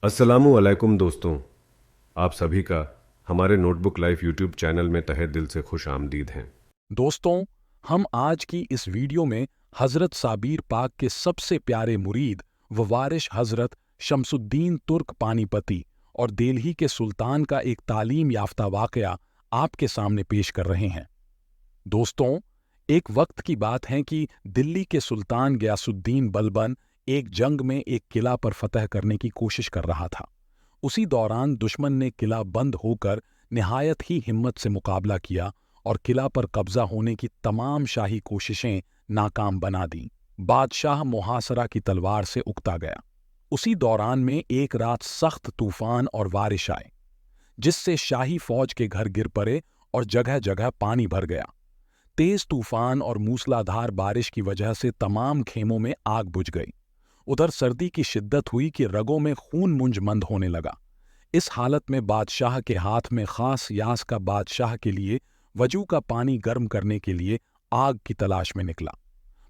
अस्सलामु अलैकुम दोस्तों, आप सभी का हमारे नोटबुक लाइफ यूट्यूब चैनल में तहे दिल से खुश आमदीद हैं। दोस्तों, हम आज की इस वीडियो में हज़रत साबिर पाक के सबसे प्यारे मुरीद व वारिश हज़रत शमसुद्दीन तुर्क पानीपती और दिल्ली के सुल्तान का एक तालीम याफ्ता वाक़या आपके सामने पेश कर रहे हैं। दोस्तों, एक वक्त की बात है कि दिल्ली के सुल्तान गयासुद्दीन बलबन एक जंग में एक किला पर फतह करने की कोशिश कर रहा था। उसी दौरान दुश्मन ने किला बंद होकर निहायत ही हिम्मत से मुकाबला किया और किला पर कब्जा होने की तमाम शाही कोशिशें नाकाम बना दीं। बादशाह मुहासरा की तलवार से उकता गया। उसी दौरान में एक रात सख्त तूफान और बारिश आए, जिससे शाही फौज के घर गिर पड़े और जगह जगह पानी भर गया। तेज तूफान और मूसलाधार बारिश की वजह से तमाम खेमों में आग बुझ गई। उधर सर्दी की शिद्दत हुई कि रगों में खून मुंजमंद होने लगा। इस हालत में बादशाह के हाथ में खास यास का बादशाह के लिए वजू का पानी गर्म करने के लिए आग की तलाश में निकला,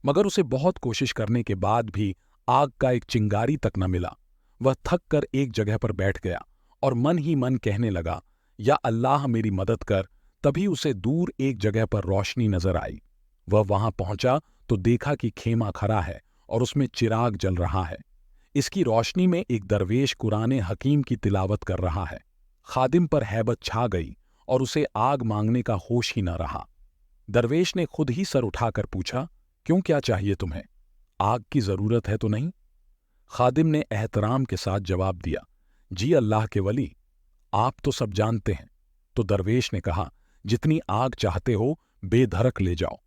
मगर उसे बहुत कोशिश करने के बाद भी आग का एक चिंगारी तक न मिला। वह थक कर एक जगह पर बैठ गया और मन ही मन कहने लगा, या अल्लाह मेरी मदद कर। तभी उसे दूर एक जगह पर रोशनी नजर आई। वह वहां पहुंचा तो देखा कि खेमा खड़ा है और उसमें चिराग जल रहा है। इसकी रोशनी में एक दरवेश कुरान हकीम की तिलावत कर रहा है। खादिम पर हैबत छा गई और उसे आग मांगने का होश ही न रहा। दरवेश ने खुद ही सर उठाकर पूछा, क्यों, क्या चाहिए तुम्हें? आग की जरूरत है तो नहीं? खादिम ने एहतराम के साथ जवाब दिया, जी अल्लाह के वली, आप तो सब जानते हैं। तो दरवेश ने कहा, जितनी आग चाहते हो बेधड़क ले जाओ।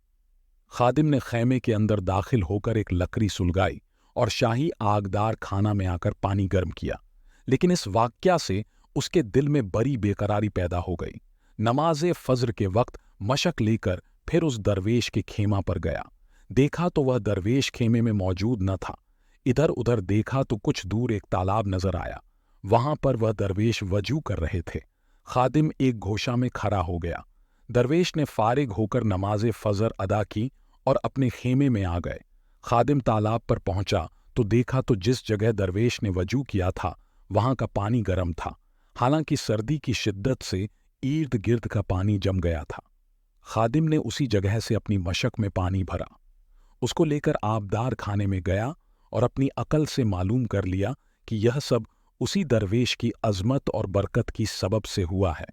खादिम ने खैमे के अंदर दाखिल होकर एक लकड़ी सुलगाई और शाही आगदार खाना में आकर पानी गर्म किया। लेकिन इस वाकया से उसके दिल में बड़ी बेकरारी पैदा हो गई। नमाज़े फज्र के वक्त मशक लेकर फिर उस दरवेश के खेमा पर गया। देखा तो वह दरवेश खेमे में मौजूद न था। इधर उधर देखा तो कुछ दूर एक तालाब नजर आया। वहां पर वह दरवेश वजू कर रहे थे। खादिम एक घोषा में खड़ा हो गया। दरवेश ने फारिग होकर नमाज़े फजर अदा की और अपने खेमे में आ गए। खादिम तालाब पर पहुंचा तो देखा तो जिस जगह दरवेश ने वजू किया था वहां का पानी गर्म था। हालांकि सर्दी की शिद्दत से इर्द गिर्द का पानी जम गया था। खादिम ने उसी जगह से अपनी मशक में पानी भरा, उसको लेकर आबदार खाने में गया और अपनी अकल से मालूम कर लिया कि यह सब उसी दरवेश की अजमत और बरकत की सबब से हुआ है।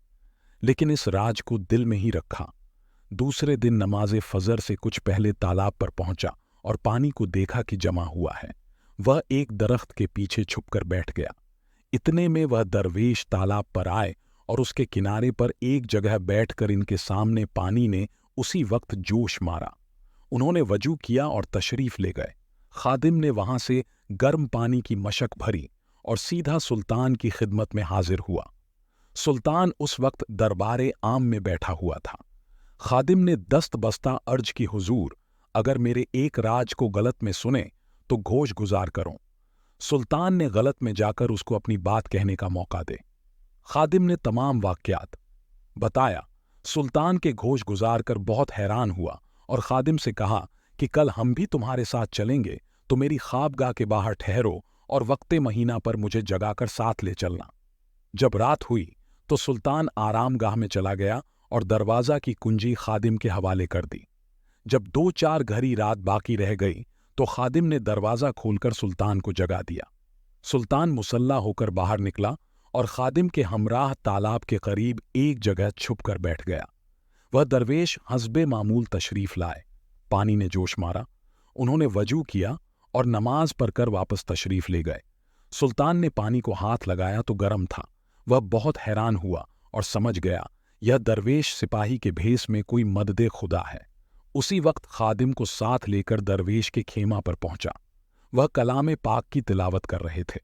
लेकिन इस राज को दिल में ही रखा। दूसरे दिन नमाज़े फजर से कुछ पहले तालाब पर पहुंचा और पानी को देखा कि जमा हुआ है। वह एक दरख्त के पीछे छुपकर बैठ गया। इतने में वह दरवेश तालाब पर आए और उसके किनारे पर एक जगह बैठकर इनके सामने पानी ने उसी वक्त जोश मारा। उन्होंने वजू किया और तशरीफ ले गए। खादिम ने वहां से गर्म पानी की मशक भरी और सीधा सुल्तान की खिदमत में हाजिर हुआ। सुल्तान उस वक्त दरबारे आम में बैठा हुआ था। खादिम ने दस्त बस्ता अर्ज की, हुजूर, अगर मेरे एक राज को गलत में सुने तो घोष गुजार करो। सुल्तान ने गलत में जाकर उसको अपनी बात कहने का मौका दे। खादिम ने तमाम वाकयात बताया। सुल्तान के घोष गुजार कर बहुत हैरान हुआ और खादिम से कहा कि कल हम भी तुम्हारे साथ चलेंगे तो मेरी ख्वाबगाह के बाहर ठहरो और वक्ते महीना पर मुझे जगाकर साथ ले चलना। जब रात हुई तो सुल्तान आरामगाह में चला गया और दरवाजा की कुंजी खादिम के हवाले कर दी। जब 2-4 घड़ी रात बाकी रह गई तो खादिम ने दरवाजा खोलकर सुल्तान को जगा दिया। सुल्तान मुसल्ला होकर बाहर निकला और खादिम के हमराह तालाब के करीब एक जगह छुप कर बैठ गया। वह दरवेश हस्बे मामूल तशरीफ लाए। पानी ने जोश मारा। उन्होंने वजू किया और नमाज पढ़कर वापस तशरीफ ले गए। सुल्तान ने पानी को हाथ लगाया तो गर्म था। वह बहुत हैरान हुआ और समझ गया यह दरवेश सिपाही के भेस में कोई मददे खुदा है। उसी वक्त खादिम को साथ लेकर दरवेश के खेमा पर पहुंचा। वह कलाम पाक की तिलावत कर रहे थे।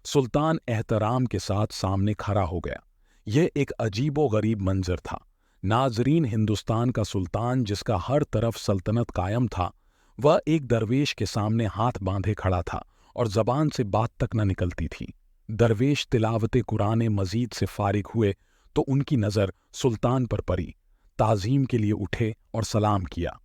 सुल्तान एहतराम के साथ सामने खड़ा हो गया। यह एक अजीबो गरीब मंजर था। नाजरीन, हिंदुस्तान का सुल्तान जिसका हर तरफ सल्तनत कायम था, वह एक दरवेश के सामने हाथ बांधे खड़ा था और जबान से बात तक न निकलती थी। दरवेश तिलावत कुरान मजीद से फारिग हुए तो उनकी नज़र सुल्तान पर पड़ी। ताज़ीम के लिए उठे और सलाम किया।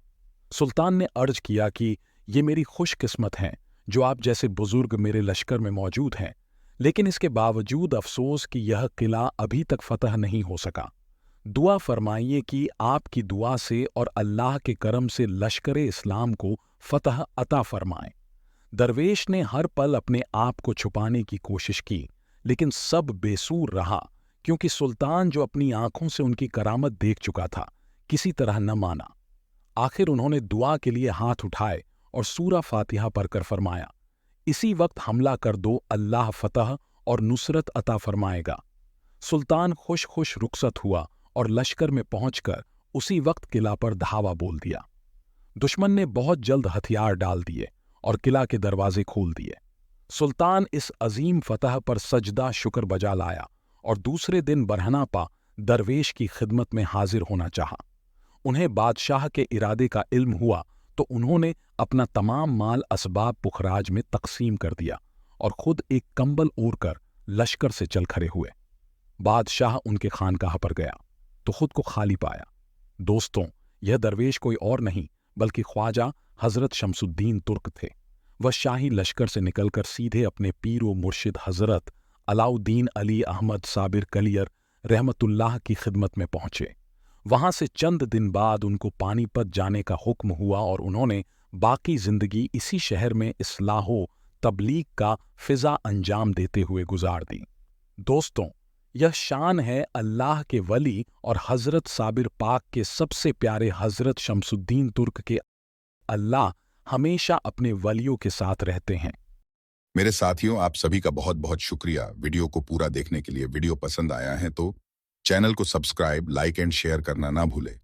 सुल्तान ने अर्ज किया कि ये मेरी खुशकिस्मत हैं जो आप जैसे बुजुर्ग मेरे लश्कर में मौजूद हैं। लेकिन इसके बावजूद अफसोस कि यह किला अभी तक फतह नहीं हो सका। दुआ फरमाइए कि आपकी दुआ से और अल्लाह के करम से लश्कर इस्लाम को फतह अता फरमाए। दरवेश ने हर पल अपने आप को छुपाने की कोशिश की, लेकिन सब बेसूर रहा, क्योंकि सुल्तान जो अपनी आंखों से उनकी करामत देख चुका था, किसी तरह न माना। आखिर उन्होंने दुआ के लिए हाथ उठाए और सूरा फातिहा पढ़कर फरमाया, इसी वक्त हमला कर दो, अल्लाह फतह और नुसरत अता फरमाएगा। सुल्तान खुश खुश रुखसत हुआ और लश्कर में पहुंचकर उसी वक्त किला पर धावा बोल दिया। दुश्मन ने बहुत जल्द हथियार डाल दिए और किला के दरवाजे खोल दिए। सुल्तान इस अजीम फतह पर सजदा शुक्र बजा लाया और दूसरे दिन बरहनापा दरवेश की खिदमत में हाजिर होना चाहा। उन्हें बादशाह के इरादे का इल्म हुआ तो उन्होंने अपना तमाम माल असबाब पुखराज में तकसीम कर दिया और खुद एक कंबल ओढ़कर लश्कर से चल खड़े हुए। बादशाह उनके खानकाह पर गया तो खुद को खाली पाया। दोस्तों, यह दरवेश कोई और नहीं बल्कि ख्वाजा हजरत शमसुद्दीन तुर्क थे। वह शाही लश्कर से निकलकर सीधे अपने पीर व मुर्शिद हजरत अलाउद्दीन अली अहमद साबिर कलियर रहमतुल्लाह की खिदमत में पहुंचे। वहां से चंद दिन बाद उनको पानीपत जाने का हुक्म हुआ और उन्होंने बाकी जिंदगी इसी शहर में इस्लाहो तबलीग का फिजा अंजाम देते हुए गुजार दी। दोस्तों, यह शान है अल्लाह के वली और हजरत साबिर पाक के सबसे प्यारे हजरत शमसुद्दीन तुर्क के। अल्लाह हमेशा अपने वलियों के साथ रहते हैं। मेरे साथियों, आप सभी का बहुत बहुत शुक्रिया वीडियो को पूरा देखने के लिए। वीडियो पसंद आया है तो चैनल को सब्सक्राइब, लाइक एंड शेयर करना ना भूलें।